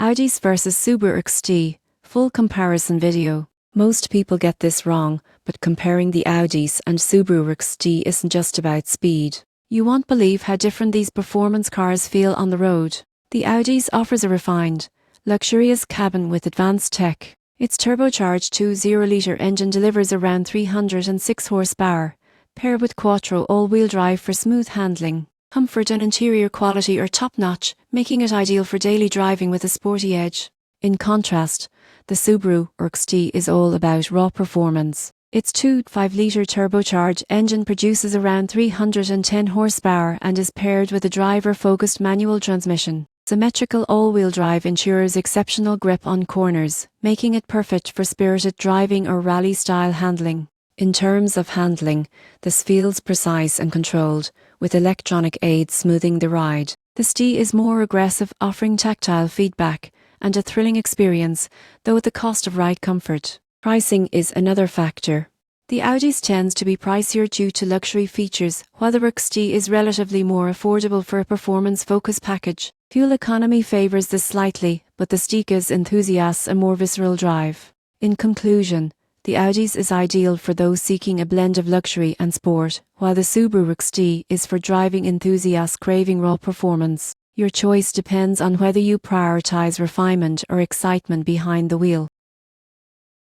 Audis versus Subaru XT, full comparison video. Most people get this wrong, but comparing the Audis and Subaru XT isn't just about speed. You won't believe how different these performance cars feel on the road. The Audis offers a refined, luxurious cabin with advanced tech. Its turbocharged 2.0-litre engine delivers around 306 horsepower, paired with Quattro all-wheel drive for smooth handling. Comfort and interior quality are top-notch, making it ideal for daily driving with a sporty edge. In contrast, the Subaru XT is all about raw performance. Its 2.5-litre turbocharged engine produces around 310 horsepower and is paired with a driver-focused manual transmission. Symmetrical all-wheel drive ensures exceptional grip on corners, making it perfect for spirited driving or rally-style handling. In terms of handling, this feels precise and controlled, with electronic aids smoothing the ride. The ST is more aggressive, offering tactile feedback and a thrilling experience, though at the cost of ride comfort. Pricing is another factor. The Audis tends to be pricier due to luxury features, while the XT is relatively more affordable for a performance-focused package. Fuel economy favours this slightly, but the ST gives enthusiasts a more visceral drive. In conclusion, the Audis is ideal for those seeking a blend of luxury and sport, while the Subaru XT is for driving enthusiasts craving raw performance. Your choice depends on whether you prioritize refinement or excitement behind the wheel.